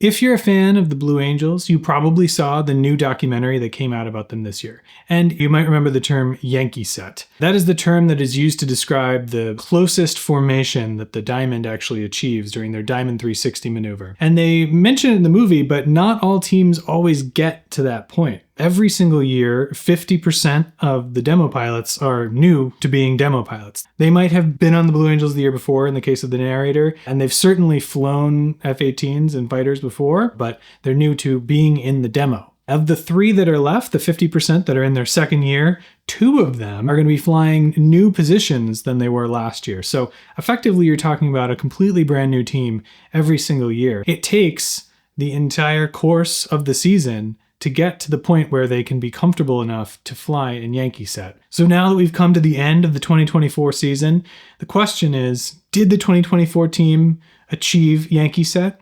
If you're a fan of the Blue Angels, you probably saw the new documentary that came out about them this year. And you might remember the term Yankee Set. That is the term that is used to describe the closest formation that the diamond actually achieves during their Diamond 360 maneuver. And they mention it in the movie, but not all teams always get to that point. Every single year, 50% of the demo pilots are new to being demo pilots. They might have been on the Blue Angels the year before in the case of the narrator, and they've certainly flown F-18s and fighters before, but they're new to being in the demo. Of the 3 that are left, the 50% that are in their second year, 2 of them are going to be flying new positions than they were last year. So effectively, you're talking about a completely brand new team every single year. It takes the entire course of the season to get to the point where they can be comfortable enough to fly in Yankee Set. So now that we've come to the end of the 2024 season, the question is, did the 2024 team achieve Yankee Set?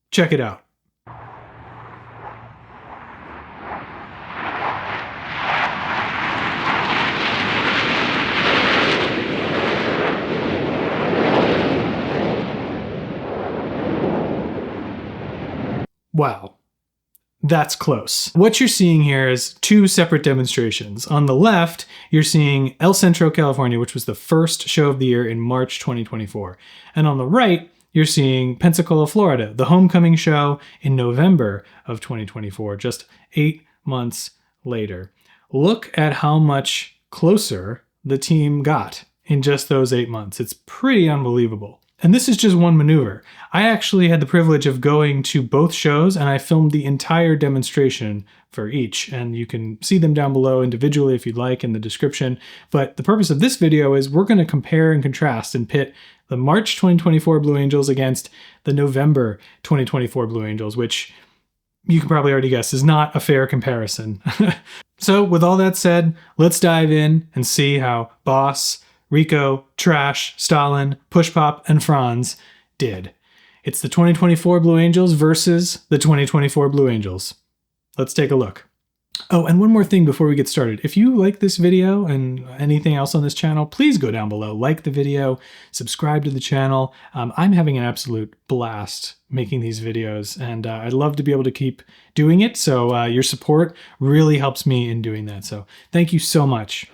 Check it out. Wow. That's close. What you're seeing here is 2 separate demonstrations. On the left, you're seeing El Centro, California, which was the first show of the year in March 2024. And on the right, you're seeing Pensacola, Florida, the homecoming show in November of 2024, just 8 months later. Look at how much closer the team got in just those 8 months. It's pretty unbelievable. And this is just one maneuver. I actually had the privilege of going to both shows, and I filmed the entire demonstration for each. And you can see them down below individually if you'd like in the description. But the purpose of this video is we're going to compare and contrast and pit the March 2024 Blue Angels against the November 2024 Blue Angels, which you can probably already guess is not a fair comparison. So with all that said, let's dive in and see how Boss, Rico, Trash, Stalin, Push Pop, and Franz did. It's the 2024 Blue Angels versus the 2024 Blue Angels. Let's take a look. Oh, and one more thing before we get started. If you like this video and anything else on this channel, please go down below, like the video, subscribe to the channel. I'm having an absolute blast making these videos, and I'd love to be able to keep doing it. So your support really helps me in doing that. So thank you so much.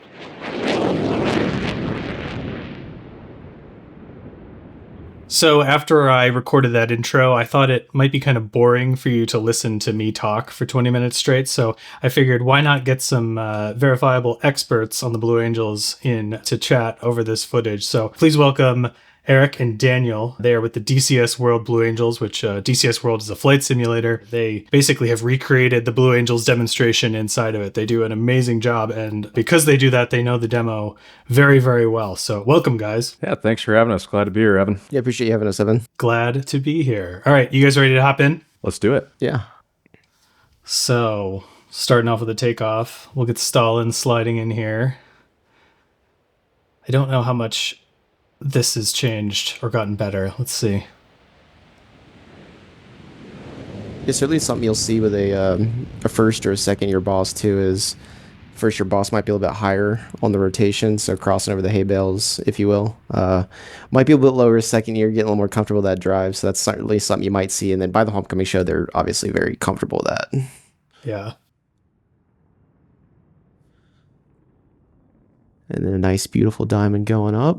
So after I recorded that intro, I thought it might be kind of boring for you to listen to me talk for 20 minutes straight. So I figured, why not get some verifiable experts on the Blue Angels in to chat over this footage. So please welcome Eric and Daniel. They are with the DCS World Blue Angels, which DCS World is a flight simulator. They basically have recreated the Blue Angels demonstration inside of it. They do an amazing job, and because they do that, they know the demo very, very well. So welcome, guys. Yeah, thanks for having us. Glad to be here, Evan. Yeah, appreciate you having us, Evan. Glad to be here. All right, you guys ready to hop in? Let's do it. Yeah. So starting off with the takeoff, we'll get Stalin sliding in here. I don't know how much this has changed or gotten better. Let's see. It's certainly something you'll see with a first or a second year boss too. Is first year boss might be a little bit higher on the rotation, so crossing over the hay bales, if you will. Might be a little bit lower second year, getting a little more comfortable with that drive. So that's certainly something you might see. And then by the homecoming show, they're obviously very comfortable with that. Yeah. And then a nice, beautiful diamond going up.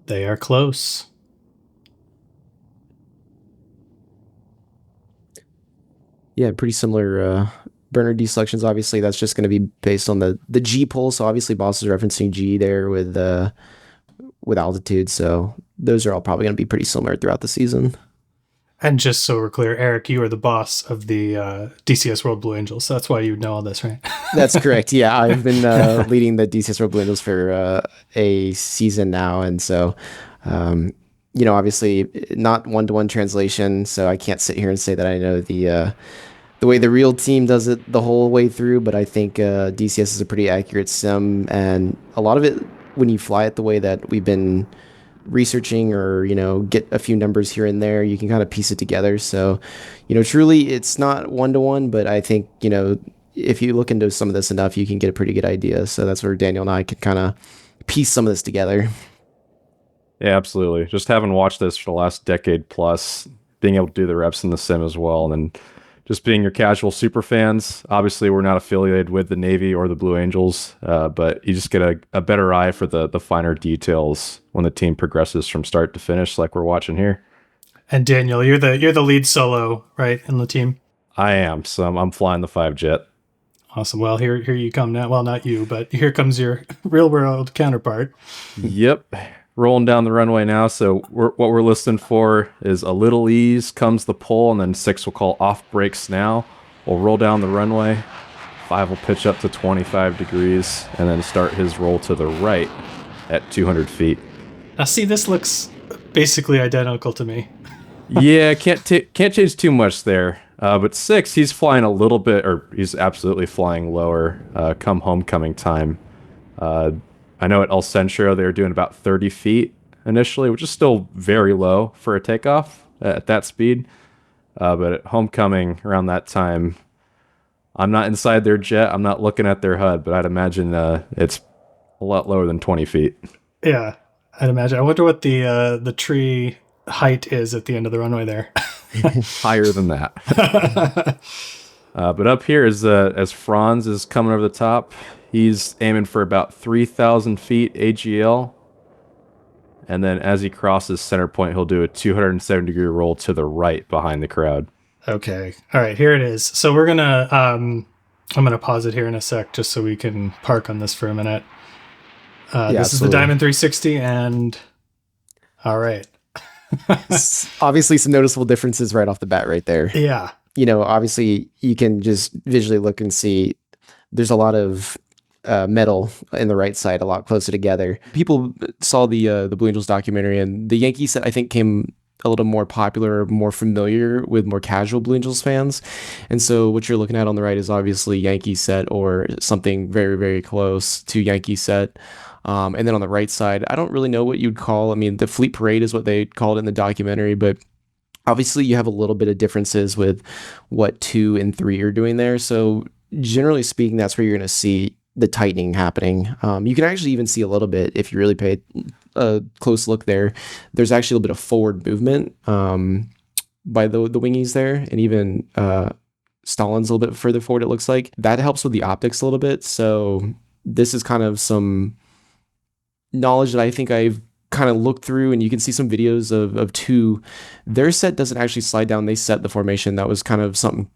They are close. Yeah, pretty similar burner deselections. Obviously, that's just going to be based on the G pull. So obviously, boss is referencing G there with altitude. So those are all probably going to be pretty similar throughout the season. And just so we're clear, Eric, you are the boss of the DCS World Blue Angels. That's why you know all this, right? That's correct. Yeah, I've been leading the DCS World Blue Angels for a season now. And so, obviously not one-to-one translation. So I can't sit here and say that I know the way the real team does it the whole way through. But I think DCS is a pretty accurate sim. And a lot of it, when you fly it the way that we've been researching or get a few numbers here and there, you can kind of piece it together. So truly it's not one-to-one, but I think if you look into some of this enough, you can get a pretty good idea. So that's where Daniel and I could kind of piece some of this together. Yeah, absolutely. Just having watched this for the last decade plus, being able to do the reps in the sim as well. And then just being your casual super fans. Obviously, we're not affiliated with the Navy or the Blue Angels, but you just get a better eye for the finer details when the team progresses from start to finish, like we're watching here. And Daniel, you're the lead solo, right, in the team? I am, so I'm flying the 5 jet. Awesome. Well, here you come now. Well, not you, but here comes your real world counterpart. Yep. Rolling down the runway now. So what we're listening for is a little ease, comes the pull, and then 6 will call off brakes now. We'll roll down the runway. 5 will pitch up to 25 degrees and then start his roll to the right at 200 feet. Now, see, this looks basically identical to me. Yeah, can't change too much there. But 6, he's flying a little bit, or he's absolutely flying lower come homecoming time. I know at El Centro they were doing about 30 feet initially, which is still very low for a takeoff at that speed. But at homecoming around that time, I'm not inside their jet. I'm not looking at their HUD, but I'd imagine it's a lot lower than 20 feet. Yeah, I'd imagine. I wonder what the tree height is at the end of the runway there. Higher than that. But up here, as Franz is coming over the top, he's aiming for about 3,000 feet AGL. And then as he crosses center point, he'll do a 270-degree roll to the right behind the crowd. Okay. All right, here it is. So we're going to... I'm going to pause it here in a sec just so we can park on this for a minute. This absolutely. is the Diamond 360, and... All right. Obviously, some noticeable differences right off the bat right there. Yeah. Obviously, you can just visually look and see there's a lot of metal in the right side, a lot closer together. People saw the Blue Angels documentary, and the Yankee Set, I think, came a little more popular, more familiar with more casual Blue Angels fans. And so what you're looking at on the right is obviously Yankee Set or something very, very close to Yankee Set. And then on the right side, I don't really know what you'd call, I mean, the Fleet Parade is what they called it in the documentary, but obviously you have a little bit of differences with what 2 and 3 are doing there. So generally speaking, that's where you're going to see the tightening happening. You can actually even see a little bit, if you really pay a close look there, there's actually a little bit of forward movement by the wingies there, and even Stalin's a little bit further forward, it looks like. That helps with the optics a little bit. So this is kind of some knowledge that I think I've kind of looked through, and you can see some videos of 2. Their set doesn't actually slide down. They set the formation. That was kind of something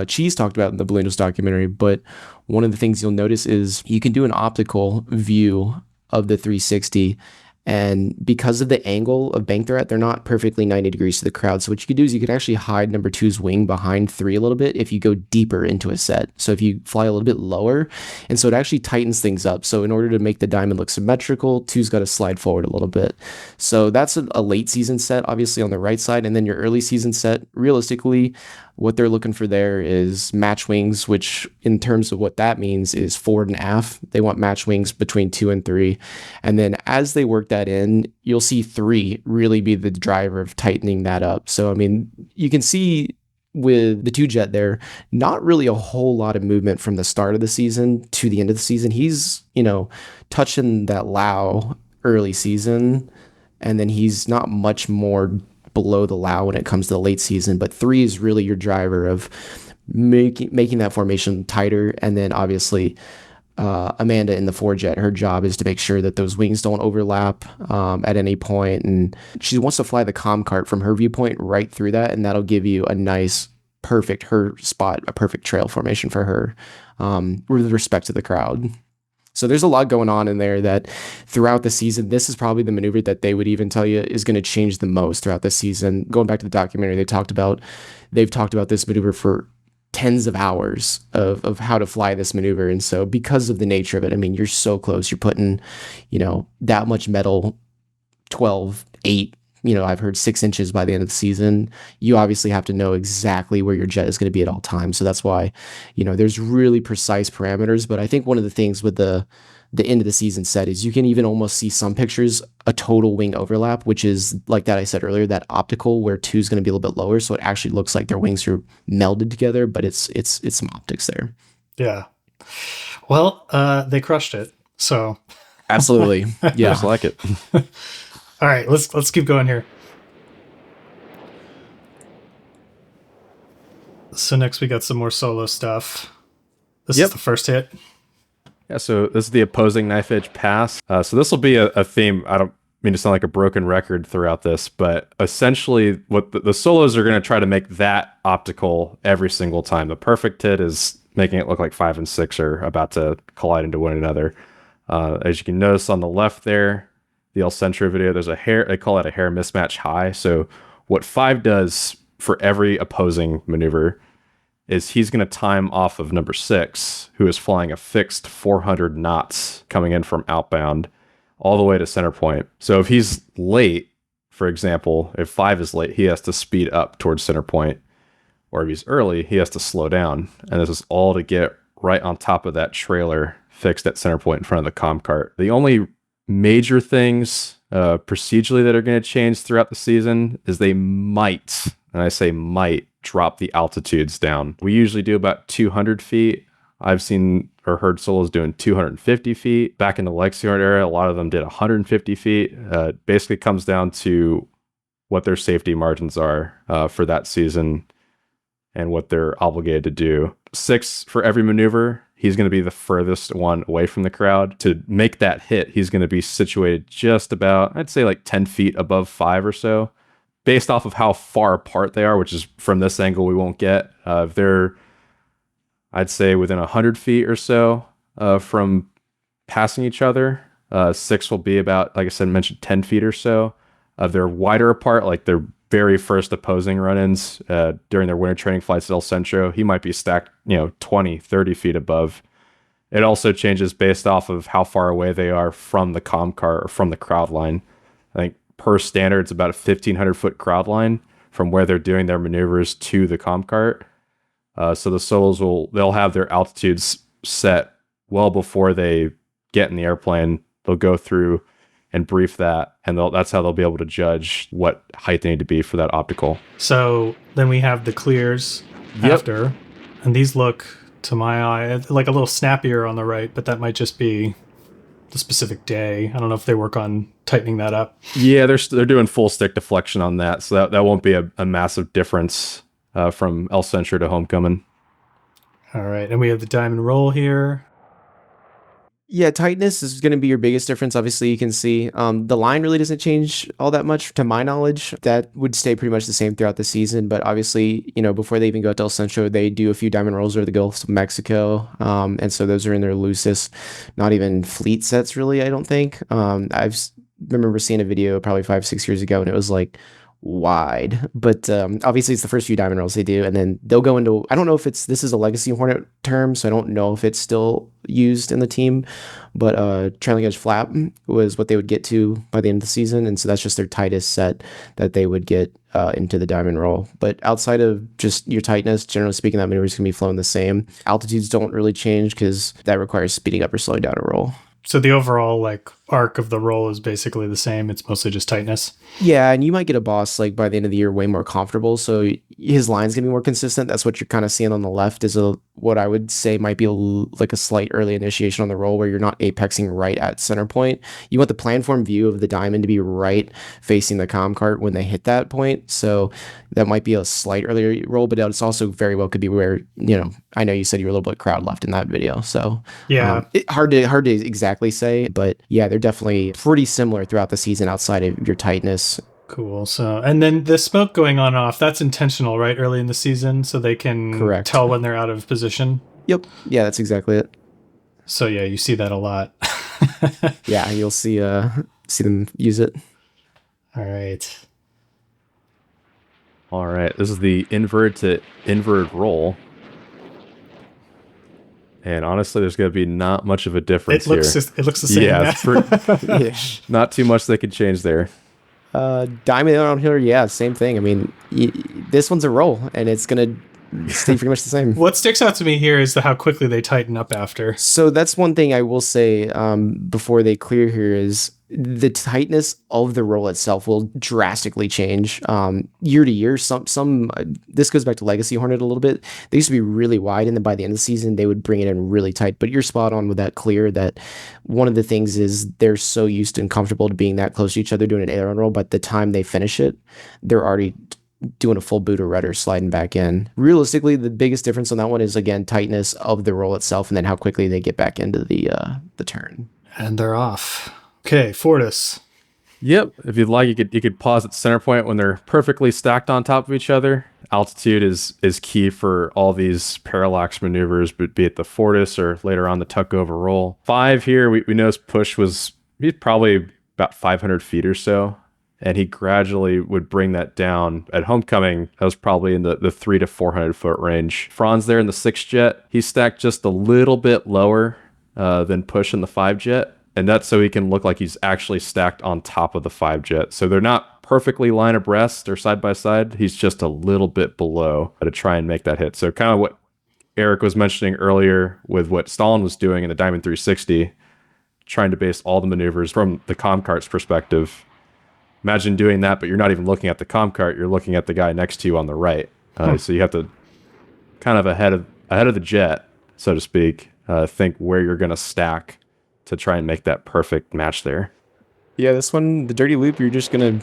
Cheese talked about in the Blue Angels documentary. But one of the things you'll notice is you can do an optical view of the 360, and because of the angle of bank they're at, they're not perfectly 90 degrees to the crowd. So what you could do is you could actually hide number 2's wing behind 3 a little bit if you go deeper into a set. So if you fly a little bit lower, and so it actually tightens things up. So in order to make the diamond look symmetrical, 2's got to slide forward a little bit. So that's a late season set, obviously on the right side, and then your early season set, realistically, what they're looking for there is match wings, which in terms of what that means is forward and aft. They want match wings between 2 and 3. And then as they work that in, you'll see 3 really be the driver of tightening that up. So, I mean, you can see with the 2 jet there, not really a whole lot of movement from the start of the season to the end of the season. He's, touching that low early season, and then he's not much more below the low when it comes to the late season, but 3 is really your driver of making that formation tighter. And then obviously Amanda in the 4 jet, her job is to make sure that those wings don't overlap at any point, and she wants to fly the comm cart from her viewpoint right through that, and that'll give you a nice perfect trail formation for her with respect to the crowd. So there's a lot going on in there that throughout the season, this is probably the maneuver that they would even tell you is going to change the most throughout the season. Going back to the documentary, they've talked about this maneuver for tens of hours of how to fly this maneuver. And so because of the nature of it, I mean, you're so close, you're putting, that much metal, 12, 8, I've heard 6 inches by the end of the season. You obviously have to know exactly where your jet is going to be at all times. So that's why, there's really precise parameters. But I think one of the things with the end of the season set is you can even almost see some pictures, a total wing overlap, which is like that I said earlier, that optical where 2 is going to be a little bit lower. So it actually looks like their wings are melded together, but it's some optics there. Yeah. Well, they crushed it. So absolutely. Yeah. Just like it. All right, let's keep going here. So next we got some more solo stuff. This Yep. is the first hit. Yeah, so this is the opposing knife edge pass. So this will be a theme. I don't mean to sound like a broken record throughout this, but essentially what the solos are going to try to make that optical every single time. The perfect hit is making it look like 5 and 6 are about to collide into one another. As you can notice on the left there, the El Centro video, there's a hair, they call it a hair mismatch high. So what 5 does for every opposing maneuver is he's going to time off of number 6, who is flying a fixed 400 knots coming in from outbound all the way to center point. So if he's late, for example, if 5 is late, he has to speed up towards center point. Or if he's early, he has to slow down. And this is all to get right on top of that trailer fixed at center point in front of the comm cart. The only major things procedurally that are going to change throughout the season is they might, and I say might, drop the altitudes down. We usually do about 200 feet. I've seen or heard solos doing 250 feet. Back in the Lexion era, a lot of them did 150 feet. Basically comes down to what their safety margins are for that season and what they're obligated to do. 6 for every maneuver. He's going to be the furthest one away from the crowd. To make that hit, he's going to be situated just about, I'd say like 10 feet above 5 or so. Based off of how far apart they are, which is from this angle we won't get. If they're, I'd say, within 100 feet or so from passing each other, 6 will be about, like I said, mentioned 10 feet or so. If they're wider apart, like their very first opposing run-ins during their winter training flights at El Centro, he might be stacked, 20, 30 feet above. It also changes based off of how far away they are from the comm car or from the crowd line. I think per standard, it's about a 1,500 foot crowd line from where they're doing their maneuvers to the comm cart. So the solos they'll have their altitudes set well before they get in the airplane. They'll go through and brief that, and that's how they'll be able to judge what height they need to be for that optical. So then we have the clears after, and these look, to my eye, like a little snappier on the right, but that might just be the specific day. I don't know if they work on tightening that up. Yeah, they're doing full stick deflection on that, so that won't be a massive difference from El Centro to Homecoming. All right, and we have the diamond roll here. Yeah, tightness is going to be your biggest difference. Obviously, you can see the line really doesn't change all that much, to my knowledge. That would stay pretty much the same throughout the season. But obviously, before they even go to El Centro, they do a few diamond rolls over the Gulf of Mexico. And so those are in their loosest, not even fleet sets, really, I don't think. Remember seeing a video probably 5-6 years ago, and it was like wide, but obviously it's the first few diamond rolls they do, and then they'll go into, I don't know if this is a Legacy Hornet term, so I don't know if it's still used in the team, but trailing edge flap was what they would get to by the end of the season, and so that's just their tightest set that they would get into the diamond roll. But outside of just your tightness, generally speaking, that maneuver is going to be flown the same. Altitudes don't really change because that requires speeding up or slowing down a roll. So the overall arc of the roll is basically the same. It's mostly just tightness. Yeah, and you might get a boss by the end of the year way more comfortable, so his line's gonna be more consistent. That's what you're kind of seeing on the left is what I would say might be a slight early initiation on the roll where you're not apexing right at center point. You want the planform view of the diamond to be right facing the comm cart when they hit that point. So that might be a slight earlier roll, but it's also very well could be where, I know you said you were a little bit crowd left in that video. So yeah, hard to exactly say, but yeah, they're definitely pretty similar throughout the season outside of your tightness. Cool. So, and then the smoke going on and off, that's intentional, right? Early in the season, so they can tell when they're out of position. Yep. Yeah, that's exactly it. So yeah, you see that a lot. Yeah, you'll see them use it. All right. All right. This is the invert to invert roll. And honestly, there's going to be not much of a difference here. It looks the same. Yeah, not too much they could change there. Diamond on here, yeah, same thing. I mean, this one's a roll, and it's going to stay pretty much the same. What sticks out to me here is how quickly they tighten up after. So that's one thing I will say before they clear here is the tightness of the roll itself will drastically change year to year. Some this goes back to Legacy Hornet a little bit. They used to be really wide, and then by the end of the season, they would bring it in really tight. But you're spot on with that clear. That one of the things is they're so used and comfortable to being that close to each other doing an Aileron roll. By the time they finish it, they're already doing a full boot or rudder, sliding back in. Realistically, the biggest difference on that one is, again, tightness of the roll itself and then how quickly they get back into the turn. And they're off. Okay, Fortus. Yep. If you'd like, you could pause at center point when they're perfectly stacked on top of each other. Altitude is key for all these parallax maneuvers, but be it the Fortus or later on the Tuckover roll. 5 here, we noticed push was probably about 500 feet or so, and he gradually would bring that down. At homecoming, that was probably in the 300 to 400 foot range. Franz there in the 6 jet, he stacked just a little bit lower than push in the 5 jet. And that's so he can look like he's actually stacked on top of the 5 jet. So they're not perfectly line abreast or side by side. He's just a little bit below to try and make that hit. So kind of what Eric was mentioning earlier with what Stalin was doing in the Diamond 360, trying to base all the maneuvers from the comm cart's perspective. Imagine doing that, but you're not even looking at the comm cart. You're looking at the guy next to you on the right. So you have to kind of ahead of the jet, so to speak, think where you're going to stack to try and make that perfect match there. Yeah, this one, the dirty loop, you're just gonna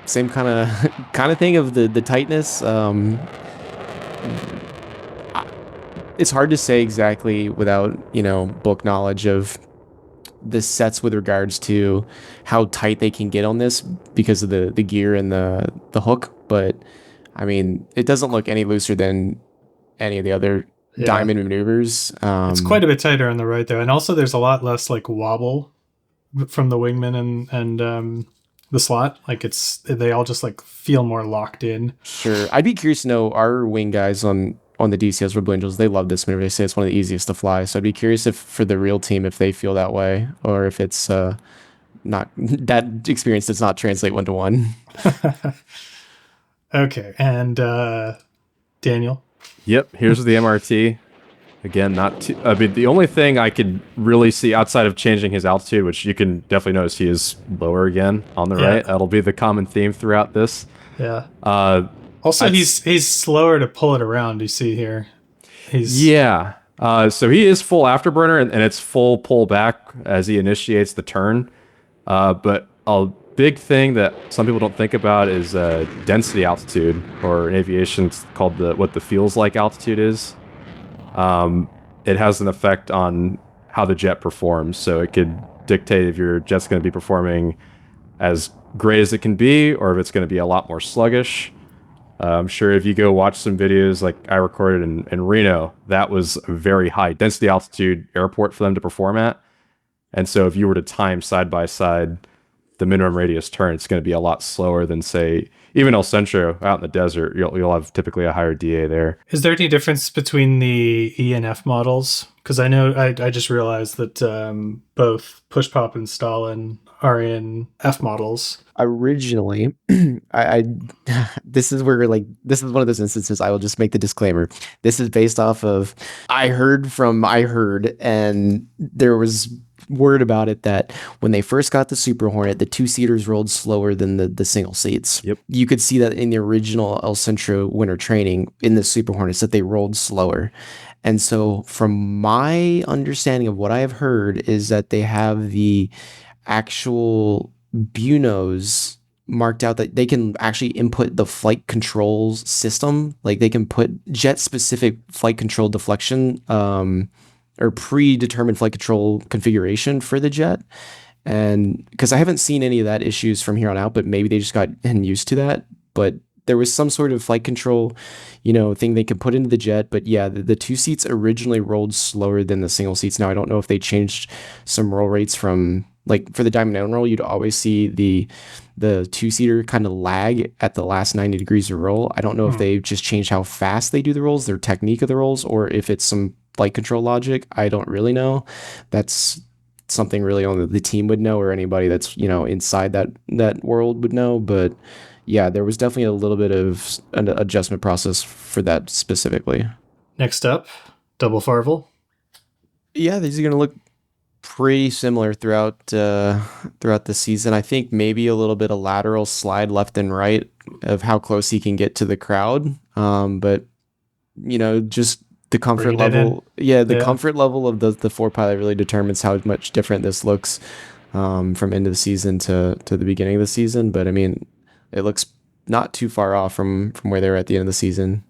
same kind of thing of the tightness. It's hard to say exactly without book knowledge of the sets with regards to how tight they can get on this because of the gear and the hook. But I mean, it doesn't look any looser than any of the other diamond maneuvers. It's quite a bit tighter on the right there, and also there's a lot less like wobble from the wingman and the slot. Like they all just like feel more locked in. Sure, I'd be curious to know our wing guys on the DCS World Blue Angels. They love this maneuver. They say it's one of the easiest to fly. So I'd be curious if for the real team if they feel that way or if it's not that experience does not translate 1-to-1. Okay, and Daniel. Yep, here's the MRT. Again, I mean, the only thing I could really see outside of changing his altitude, which you can definitely notice he is lower again on the right. That'll be the common theme throughout this. Yeah. Also, he's slower to pull it around. You see here. So he is full afterburner and it's full pull back as he initiates the turn. But a big thing that some people don't think about is density altitude, or in aviation it's called what the feels like altitude is. It has an effect on how the jet performs, so it could dictate if your jet's going to be performing as great as it can be or if it's going to be a lot more sluggish. I'm sure if you go watch some videos like I recorded in Reno, that was a very high density altitude airport for them to perform at. And so if you were to time side by side the minimum radius turn, it's going to be a lot slower than, say, even El Centro out in the desert. You'll have typically a higher DA there. Is there any difference between the E and F models? Because I know I just realized that both Push Pop and Stalin are in F models. Originally, this is where this is one of those instances I will just make the disclaimer. This is based off of I heard, and there was word about it that when they first got the Super Hornet, the 2-seaters rolled slower than the single seats. Yep. You could see that in the original El Centro winter training in the Super Hornets that they rolled slower. And so from my understanding of what I have heard is that they have the actual Bunos marked out that they can actually input the flight controls system. Like they can put jet specific flight control deflection or predetermined flight control configuration for the jet. And because I haven't seen any of that issues from here on out, but maybe they just got used to that. But there was some sort of flight control, thing they could put into the jet. But yeah, the 2 seats originally rolled slower than the single seats. Now, I don't know if they changed some roll rates from, like for the Diamond Down roll, you'd always see the 2-seater kind of lag at the last 90 degrees of roll. I don't know if they just changed how fast they do the rolls, their technique of the rolls, or if it's some flight control logic. I don't really know. That's something really only the team would know, or anybody that's inside that world would know. But yeah, there was definitely a little bit of an adjustment process for that specifically. Next up, double Farvel. Yeah, these are going to look pretty similar throughout the season. I think maybe a little bit of lateral slide left and right of how close he can get to the crowd. But just the comfort level. Comfort level of the 4-pilot really determines how much different this looks from end of the season to the beginning of the season. But I mean, it looks not too far off from where they were at the end of the season.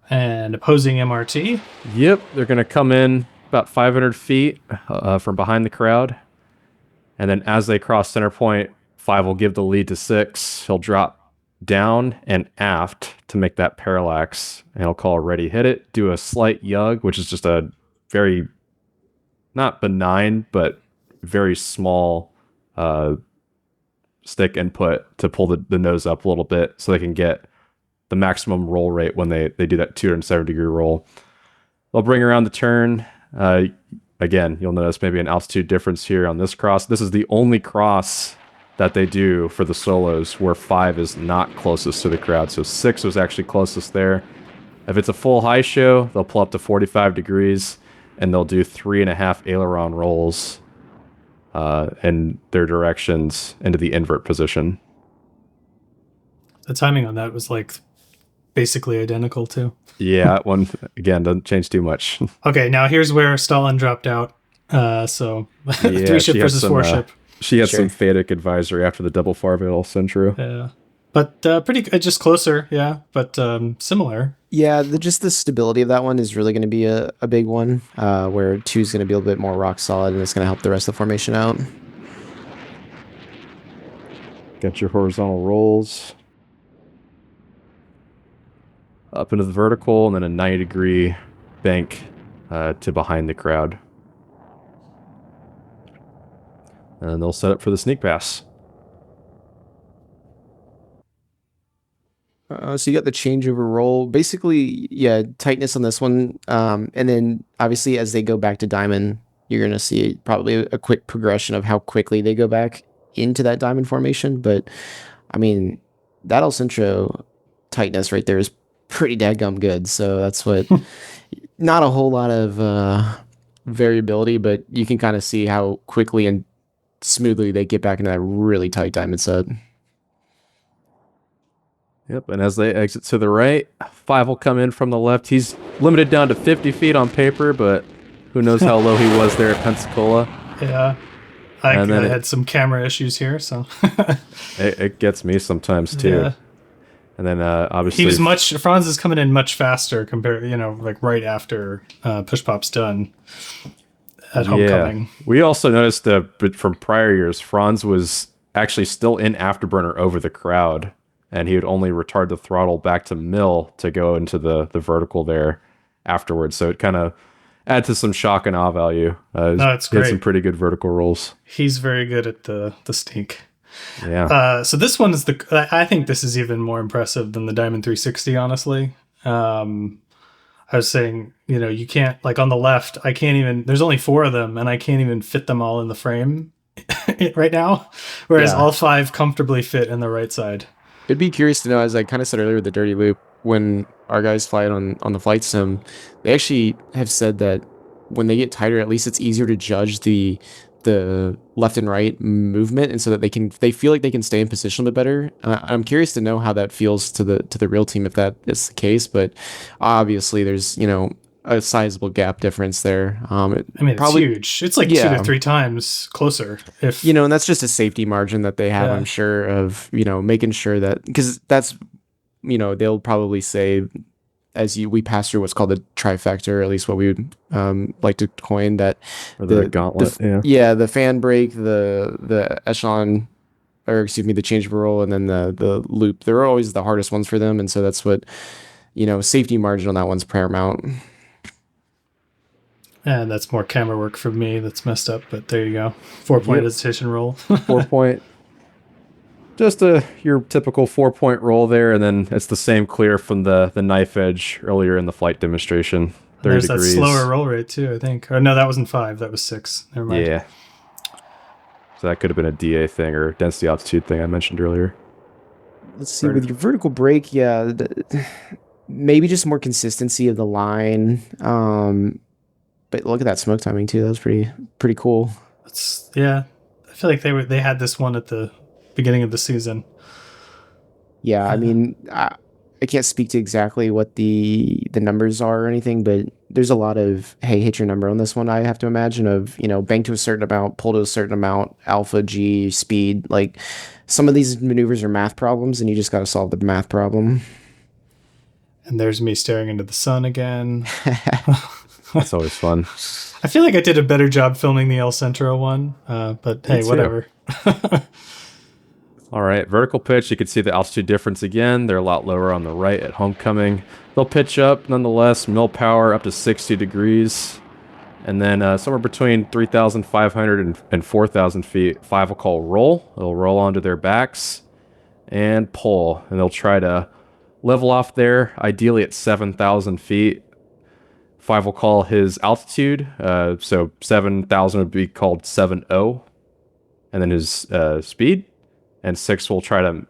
And opposing MRT. Yep, they're going to come in about 500 feet from behind the crowd. And then as they cross center point, 5 will give the lead to 6. He'll drop down and aft to make that parallax. And he'll call ready, hit it, do a slight yug, which is just a very, not benign, but very small stick input to pull the nose up a little bit so they can get the maximum roll rate when they do that 270-degree roll. They'll bring around the turn. Again, you'll notice maybe an altitude difference here on this cross. This is the only cross that they do for the solos where 5 is not closest to the crowd. So 6 was actually closest there. If it's a full high show, they'll pull up to 45 degrees and they'll do 3.5 aileron rolls in their directions into the invert position. The timing on that was like basically identical too. Yeah, that one, again, doesn't change too much. Okay, now here's where Stalin dropped out. So Yeah, 3-ship versus 4-ship. She had some Fatic advisory after the double Farvel Centro. Yeah. But pretty just closer, yeah, but similar. Yeah, just the stability of that one is really going to be a big one, where 2 is going to be a little bit more rock solid, and it's going to help the rest of the formation out. Got your horizontal rolls. Up into the vertical, and then a 90-degree bank to behind the crowd. And they'll set up for the sneak pass. So you got the changeover roll. Basically, yeah, tightness on this one. And then obviously as they go back to diamond, you're going to see probably a quick progression of how quickly they go back into that diamond formation. But, I mean, that El Centro tightness right there is pretty dadgum good. So that's what, not a whole lot of variability, but you can kind of see how quickly and smoothly they get back into that really tight diamond set. Yep, and as they exit to the right, 5 will come in from the left. He's limited down to 50 feet on paper, but who knows how low he was there at Pensacola. Yeah. I had some camera issues here, so. it gets me sometimes, too. Yeah. And then, obviously... Franz is coming in much faster compared, like right after Push Pop's done at homecoming. Yeah. We also noticed from prior years, Franz was actually still in Afterburner over the crowd. And he would only retard the throttle back to mill to go into the vertical there afterwards. So it kind of add to some shock and awe value. It's great. He had some pretty good vertical rolls. He's very good at the sneak. Yeah. So this one is I think this is even more impressive than the Diamond 360, honestly. I was saying, you can't, like on the left, I can't even, there's only 4 of them and I can't even fit them all in the frame right now. Whereas all 5 comfortably fit in the right side. It'd be curious to know, as I kind of said earlier with the dirty loop, when our guys fly it on the flight sim, they actually have said that when they get tighter, at least it's easier to judge the left and right movement, and so that they feel like they can stay in position a bit better. I'm curious to know how that feels to the real team if that is the case, but obviously there's a sizable gap difference there. It's probably huge. It's like 2 to 3 times closer. If and that's just a safety margin that they have, I'm sure, of making sure that, because that's they'll probably say we pass through what's called the trifecta, or at least what we would like to coin that. Or the gauntlet. The fan brake, the echelon, or excuse me, the changeover roll, and then the loop. They're always the hardest ones for them, and so that's what safety margin on that one's paramount. And that's more camera work for me that's messed up, but there you go. 4-point hesitation roll. 4-point. Just your typical 4-point roll there, and then it's the same clear from the knife edge earlier in the flight demonstration. 30 There's degrees. That slower roll rate too, I think. Or no, that wasn't 5, that was 6. Never mind. Yeah. So that could have been a DA thing or density altitude thing I mentioned earlier. Let's see, with your vertical brake, maybe just more consistency of the line. But look at that smoke timing too. That was pretty cool. I feel like they had this one at the beginning of the season. Yeah, I mean, I can't speak to exactly what the numbers are or anything, but there's a lot of, hey, hit your number on this one. I have to imagine of, bank to a certain amount, pull to a certain amount, alpha, G, speed. Like some of these maneuvers are math problems, and you just got to solve the math problem. And there's me staring into the sun again. That's always fun. I feel like I did a better job filming the El Centro one, but hey, whatever. All right, vertical pitch. You can see the altitude difference again. They're a lot lower on the right at homecoming. They'll pitch up nonetheless, mill power up to 60 degrees. And then somewhere between 3,500 and 4,000 feet, 5 will call roll. They'll roll onto their backs and pull. And they'll try to level off there, ideally at 7,000 feet. 5 will call his altitude. So 7,000 would be called 7-0. And then his speed. And 6 will try to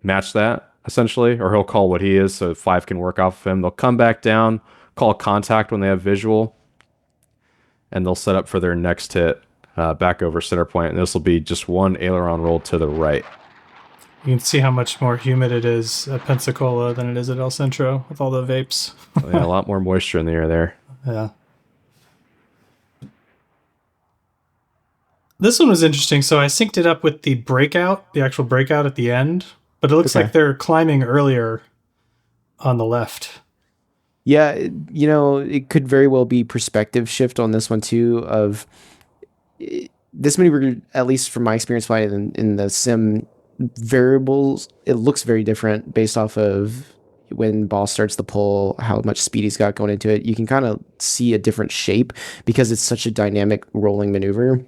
match that, essentially, or he'll call what he is, so 5 can work off of him. They'll come back down, call contact when they have visual, and they'll set up for their next hit back over center point. And this will be just one aileron roll to the right. You can see how much more humid it is at Pensacola than it is at El Centro with all the vapes. Yeah, a lot more moisture in the air there. Yeah. This one was interesting. So I synced it up with the breakout, the actual breakout at the end, but it looks like they're climbing earlier on the left. Yeah, it could very well be perspective shift on this one too. Of this maneuver, at least from my experience flying in the sim variables, it looks very different based off of when boss starts the pull, how much speed he's got going into it. You can kind of see a different shape because it's such a dynamic rolling maneuver.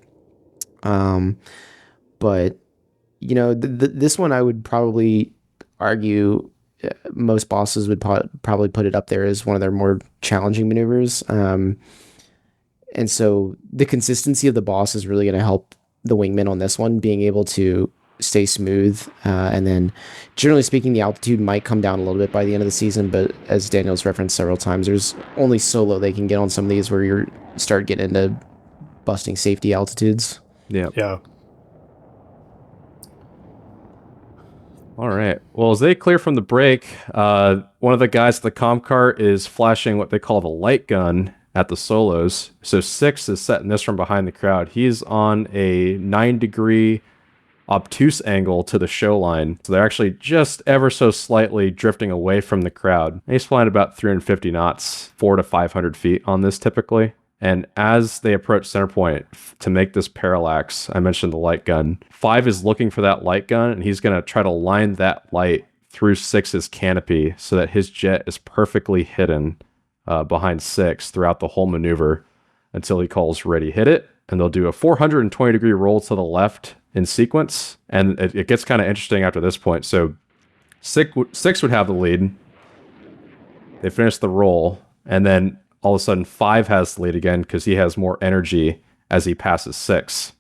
But this one I would probably argue most bosses would probably put it up there as one of their more challenging maneuvers. And so the consistency of the boss is really going to help the wingman on this one, being able to stay smooth. And then generally speaking, the altitude might come down a little bit by the end of the season, but as Daniel's referenced several times, there's only so low they can get on some of these where you start getting into busting safety altitudes. Yeah. All right. Well, as they clear from the break, one of the guys at the comm cart is flashing what they call the light gun at the solos. So 6 is setting this from behind the crowd. He's on a 9-degree obtuse angle to the show line. So they're actually just ever so slightly drifting away from the crowd. And he's flying about 350 knots, 400 to 500 feet on this typically. And as they approach center point to make this parallax, I mentioned the light gun. 5 is looking for that light gun, and he's going to try to line that light through 6's canopy so that his jet is perfectly hidden behind 6 throughout the whole maneuver until he calls ready, hit it. And they'll do a 420-degree roll to the left in sequence. And it gets kind of interesting after this point. So 6 would have the lead. They finish the roll, and then all of a sudden 5 has the lead again because he has more energy as he passes 6.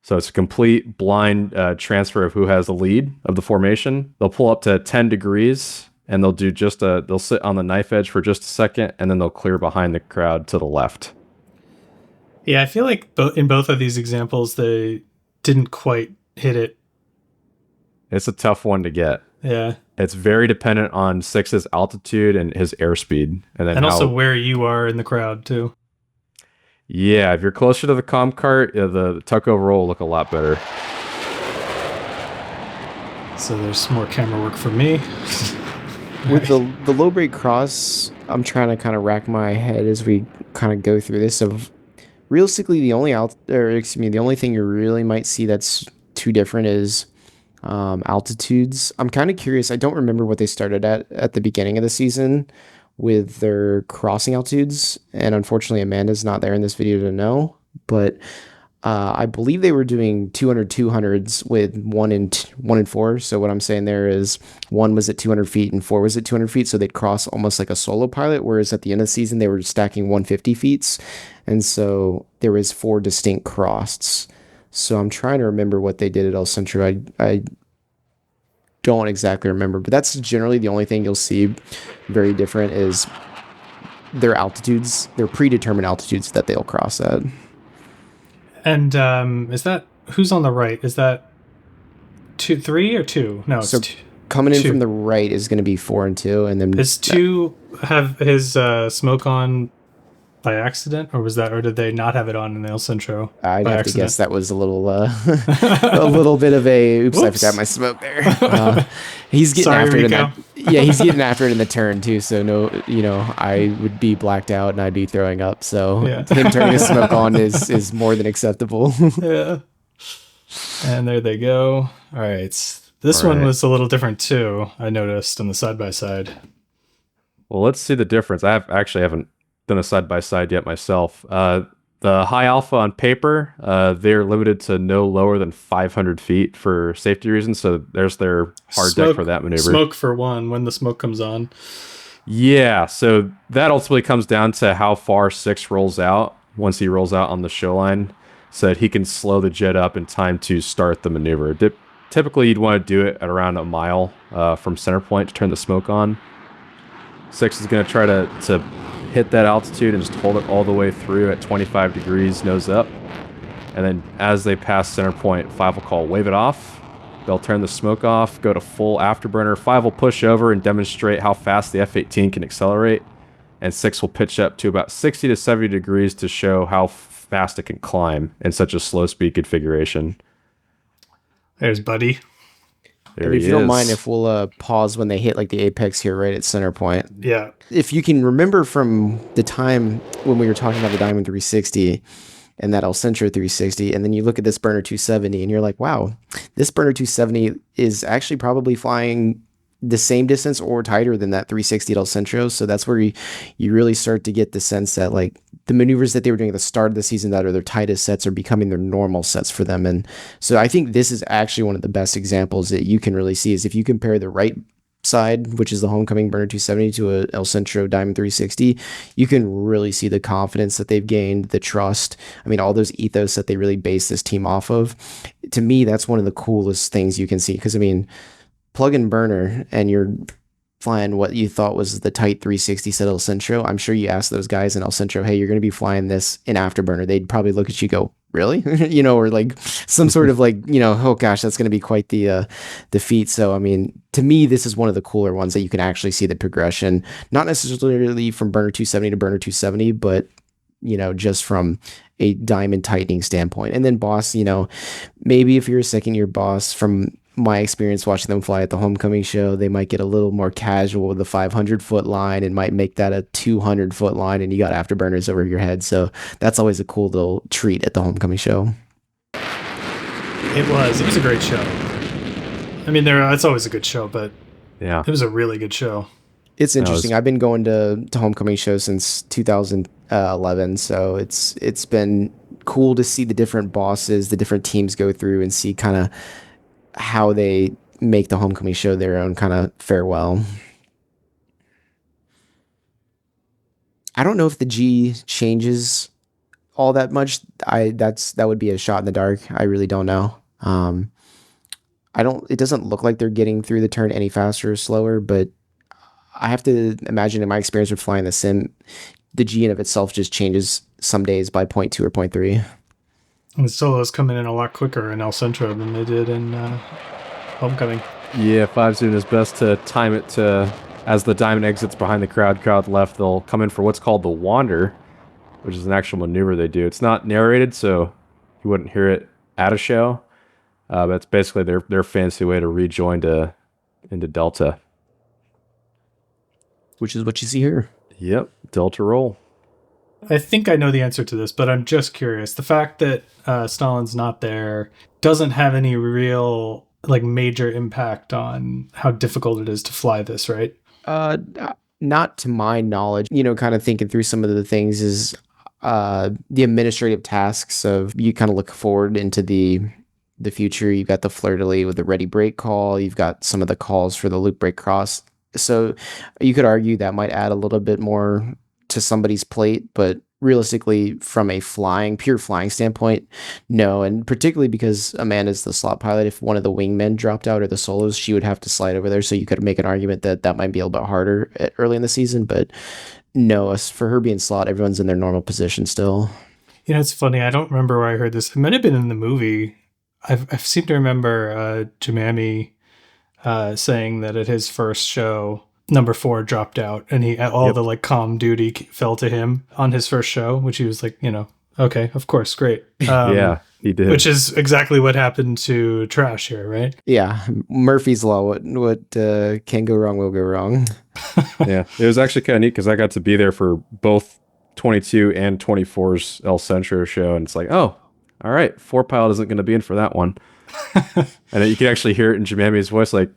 So it's a complete blind transfer of who has the lead of the formation. They'll pull up to 10 degrees and they'll do they'll sit on the knife edge for just a second, and then they'll clear behind the crowd to the left. Yeah, I feel like in both of these examples, they didn't quite hit it. It's a tough one to get. Yeah. It's very dependent on 6's altitude and his airspeed. And also where you are in the crowd, too. Yeah, if you're closer to the comm cart, the Tuckover roll will look a lot better. So there's more camera work for me. With the low break cross, I'm trying to kind of rack my head as we kind of go through this. Of realistically, the only thing you really might see that's too different is altitudes. I'm kind of curious. I don't remember what they started at the beginning of the season with their crossing altitudes, and unfortunately Amanda's not there in this video to know, but I believe they were doing 200-200s with 1 and 4. So what I'm saying there is 1 was at 200 feet and 4 was at 200 feet, so they'd cross almost like a solo pilot, whereas at the end of the season they were stacking 150 feet, and so there was 4 distinct crosses. So I'm trying to remember what they did at El Centro. I don't exactly remember, but that's generally the only thing you'll see very different is their altitudes, their predetermined altitudes that they'll cross at. And is that who's on the right? Is that 3 or 2? No, it's so 2. Coming in from the right is going to be 4 and 2, and then Does 2 have his smoke on by accident, or did they not have it on in El Centro? I'd by have accident? to guess that was a little a little bit of a oops, I Whoops. forgot my smoke there. He's getting Sorry, after it in Rico. that. Yeah, he's getting after it in the turn too. So no, I would be blacked out and I'd be throwing up. So Yeah. him turning his smoke on is more than acceptable. Yeah. And there they go. All right. This All one right. was a little different too, I noticed on the side-by-side. Well, let's see the difference. I haven't done a side-by-side yet myself. The high alpha on paper, they're limited to no lower than 500 feet for safety reasons. So there's their hard deck for that maneuver. Smoke for one, when the smoke comes on. Yeah, so that ultimately comes down to how far 6 rolls out once he rolls out on the show line so that he can slow the jet up in time to start the maneuver. Typically, you'd want to do it at around a mile from center point to turn the smoke on. 6 is going to try to hit that altitude and just hold it all the way through at 25 degrees nose up. And then as they pass center point, 5 will call wave it off. They'll turn the smoke off, go to full afterburner. 5 will push over and demonstrate how fast the F-18 can accelerate. And 6 will pitch up to about 60 to 70 degrees to show how fast it can climb in such a slow speed configuration. There's Buddy. There If he you don't is. mind, if we'll pause when they hit like the apex here right at center point. Yeah. If you can remember from the time when we were talking about the Diamond 360 and that El Centro 360, and then you look at this burner 270 and you're like, wow, this burner 270 is actually probably flying the same distance or tighter than that 360 at El Centro. So that's where you really start to get the sense that like the maneuvers that they were doing at the start of the season that are their tightest sets are becoming their normal sets for them. And so I think this is actually one of the best examples that you can really see is if you compare the right side, which is the homecoming burner 270 to a El Centro Diamond 360, you can really see the confidence that they've gained, the trust. I mean, all those ethos that they really base this team off of. To me, that's one of the coolest things you can see. Because I mean, plug in burner and you're flying what you thought was the tight 360 set El Centro. I'm sure you asked those guys in El Centro, hey, you're going to be flying this in afterburner. They'd probably look at you, go, really? Or like some sort of like, oh gosh, that's going to be quite the feat. So, I mean, to me, this is one of the cooler ones that you can actually see the progression, not necessarily from burner 270 to burner 270, but just from a diamond tightening standpoint. And then boss, maybe if you're a second year boss, from my experience watching them fly at the homecoming show, they might get a little more casual with the 500-foot line and might make that a 200-foot line, and you got afterburners over your head. So that's always a cool little treat at the homecoming show. It was a great show. I mean, it's always a good show, but Yeah. it was a really good show. It's interesting. I've been going to homecoming shows since 2011, so it's been cool to see the different bosses, the different teams go through and see kind of how they make the homecoming show their own kind of farewell. I don't know if the G changes all that much. That would be a shot in the dark. I really don't know. It doesn't look like they're getting through the turn any faster or slower, but I have to imagine in my experience with flying the sim, the G in of itself just changes some days by 0.2 or 0.3. And the solos coming in a lot quicker in El Centro than they did in Homecoming. Yeah, 5's doing his best to time it to as the diamond exits behind the crowd left, they'll come in for what's called the Wander, which is an actual maneuver they do. It's not narrated, so you wouldn't hear it at a show. But it's basically their fancy way to rejoin into Delta. Which is what you see here. Yep, Delta roll. I think I know the answer to this, but I'm just curious. The fact that Stalin's not there doesn't have any real major impact on how difficult it is to fly this, right? Not to my knowledge. Kind of thinking through some of the things is the administrative tasks of you kind of look forward into the future. You've got the Fleur De Lis with the ready break call. You've got some of the calls for the loop break cross. So you could argue that might add a little bit more to somebody's plate, but realistically, from a pure flying standpoint, no. And particularly because Amanda's the slot pilot, if one of the wingmen dropped out or the solos, she would have to slide over there. So you could make an argument that might be a little bit harder early in the season, but no, as for her being slot, everyone's in their normal position still. It's funny. I don't remember where I heard this. It might have been in the movie. I seem to remember Jamami saying that at his first show, number 4 dropped out, and all the like comm duty fell to him on his first show, which he was like, okay, of course, great. Yeah, he did. Which is exactly what happened to Trash here, right? Yeah, Murphy's Law. What can go wrong will go wrong. Yeah, it was actually kind of neat because I got to be there for both 22 and 24's El Centro show, and it's like, oh, all right, 4-Pilot isn't going to be in for that one. And then you can actually hear it in Jimami's voice, like,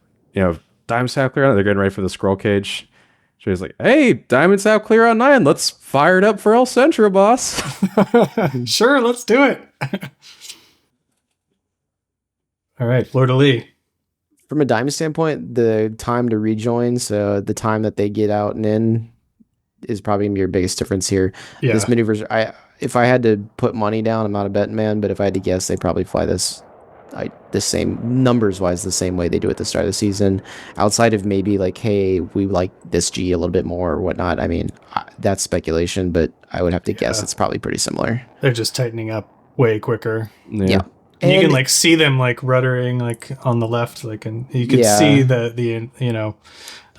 Diamonds have clear on. They're getting ready for the Squirrel Cage. She's like, hey, Diamonds have clear on 9. Let's fire it up for El Centro, boss. Sure, let's do it. All right, Fleur De Lis. From a diamond standpoint, the time to rejoin, so the time that they get out and in, is probably gonna be your biggest difference here. Yeah. This maneuver, if I had to put money down, I'm not a betting man, but if I had to guess, they probably fly this the same numbers wise, the same way they do at the start of the season. Outside of maybe like, hey, we like this G a little bit more or whatnot. I mean, that's speculation, but I would have to guess it's probably pretty similar. They're just tightening up way quicker. Yeah. And you can like see them like ruddering like on the left, like, and you can see the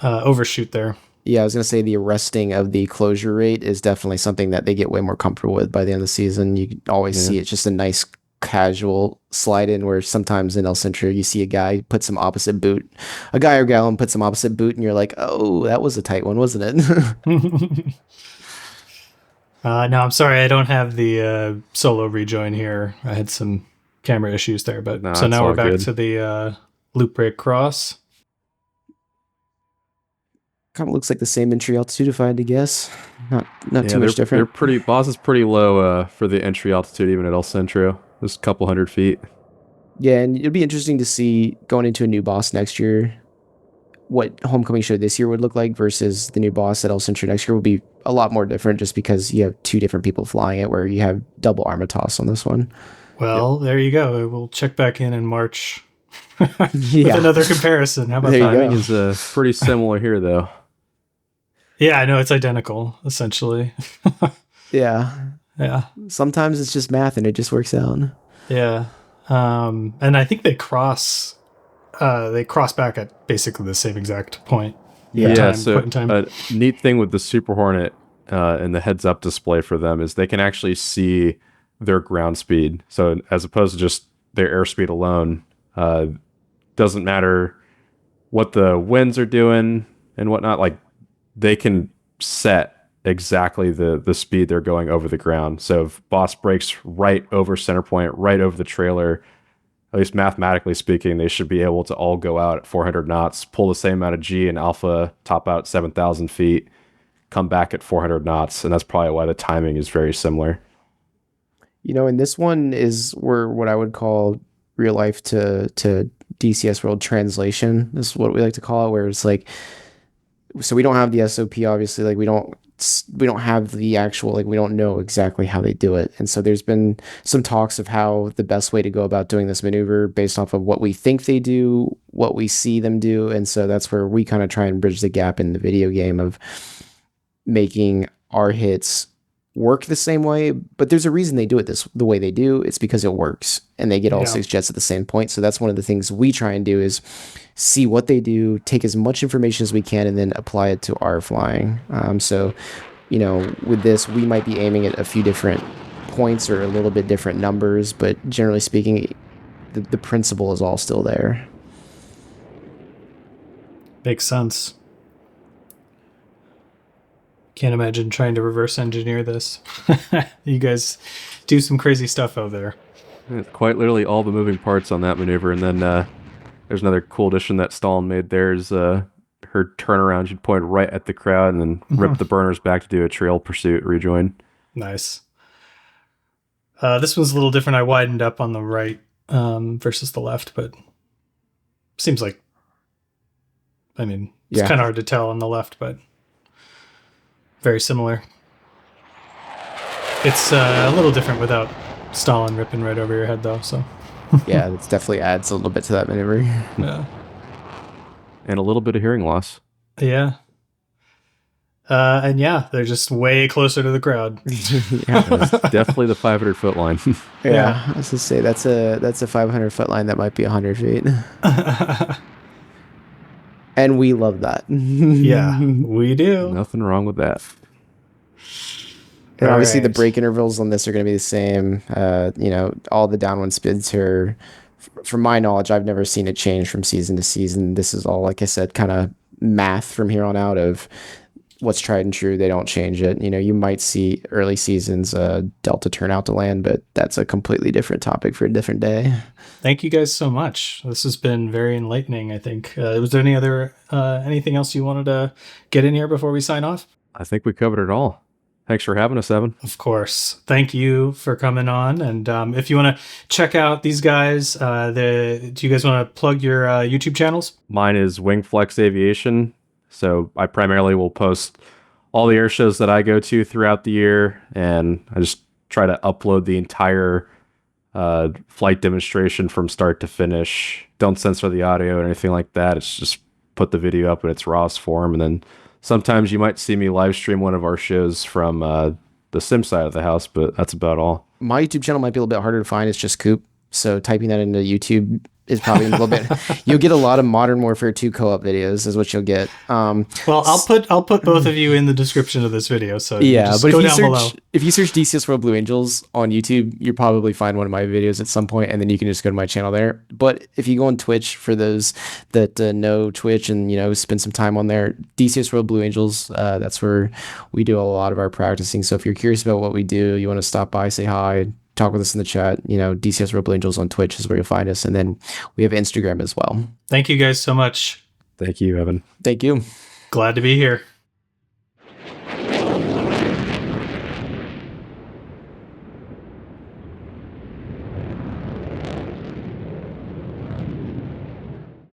overshoot there. Yeah, I was gonna say the arresting of the closure rate is definitely something that they get way more comfortable with by the end of the season. You can always see it's just a nice casual slide in, where sometimes in El Centro you see a guy put some opposite boot, a guy or gal, and put some opposite boot, and you're like, oh, that was a tight one, wasn't it? No, I'm sorry, I don't have the solo rejoin here. I had some camera issues there, but so now we're back to the loop break cross. Kind of looks like the same entry altitude, if I had to guess. Not too much different. Boss is pretty low for the entry altitude, even at El Centro. Just a couple 100 feet. Yeah, and it'll be interesting to see going into a new boss next year what Homecoming show this year would look like versus the new boss at El Centro next year. Will be a lot more different just because you have 2 different people flying it, where you have double Armitage on this one. Well, there you go. We'll check back in March with another comparison. How about that? Timing is pretty similar here, though. Yeah, I know, it's identical, essentially. Yeah. Yeah. Sometimes it's just math and it just works out. Yeah. And I think they cross back at basically the same exact point. So a neat thing with the Super Hornet and the heads-up display for them is they can actually see their ground speed. So as opposed to just their airspeed alone, doesn't matter what the winds are doing and whatnot, like, they can set exactly the speed they're going over the ground. So if boss breaks right over center point, right over the trailer, at least mathematically speaking, they should be able to all go out at 400 knots, pull the same amount of G and alpha, top out 7,000 feet, come back at 400 knots. And that's probably why the timing is very similar. And this one is where what I would call real life to DCS World translation. This is what we like to call it, where it's like, so we don't have the SOP, obviously, like we don't have the actual, like, we don't know exactly how they do it. And so there's been some talks of how the best way to go about doing this maneuver based off of what we think they do, what we see them do. And so that's where we kind of try and bridge the gap in the video game of making our hits work the same way, but there's a reason they do it the way they do. It's because it works, and they get all 6 jets at the same point. So that's one of the things we try and do, is see what they do, take as much information as we can, and then apply it to our flying. So with this, we might be aiming at a few different points or a little bit different numbers, but generally speaking, the principle is all still there. Makes sense. Can't imagine trying to reverse engineer this. You guys do some crazy stuff out there. It's quite literally all the moving parts on that maneuver. And then there's another cool addition that Stalin made. There's her turnaround. She'd point right at the crowd and then rip the burners back to do a trail pursuit rejoin. Nice. This one's a little different. I widened up on the right versus the left, but seems like, I mean, it's kind of hard to tell on the left, but very similar. It's a little different without Stalin ripping right over your head, though. So yeah, it definitely adds a little bit to that maneuver. Yeah, and a little bit of hearing loss. Yeah, and they're just way closer to the crowd. Definitely the 500-foot line. Yeah, I was gonna say that's a 500-foot line that might be 100 feet. And we love that. Yeah, we do. Nothing wrong with that. And obviously the Alright. break intervals on this are going to be the same. All the downwind speeds are, from my knowledge, I've never seen it change from season to season. This is all, like I said, kind of math from here on out of what's tried and true. They don't change it. You might see early seasons Delta turn out to land, but that's a completely different topic for a different day. Thank you guys so much. This has been very enlightening, I think. Was there anything else you wanted to get in here before we sign off? I think we covered it all. Thanks for having us, Evan. Of course. Thank you for coming on. And if you want to check out these guys, do you guys want to plug your YouTube channels? Mine is Wingflex Aviation. So I primarily will post all the air shows that I go to throughout the year, and I just try to upload the entire flight demonstration from start to finish. Don't censor the audio or anything like that. It's just put the video up in its rawest form, and then sometimes you might see me live stream one of our shows from the sim side of the house, but that's about all. My YouTube channel might be a little bit harder to find. It's just Coop. So typing that into YouTube is probably a little bit. You'll get a lot of Modern Warfare 2 co-op videos, is what you'll get. Well, I'll put both of you in the description of this video. So yeah, just but go down below. if you search DCS World Blue Angels on YouTube, you'll probably find one of my videos at some point, and then you can just go to my channel there. But if you go on Twitch, for those that know Twitch and spend some time on there, DCS World Blue Angels, that's where we do a lot of our practicing. So if you're curious about what we do, you want to stop by, say hi, talk with us in the chat, DCS World Blue Angels on Twitch is where you'll find us. And then we have Instagram as well. Thank you guys so much. Thank you, Evan. Thank you. Glad to be here.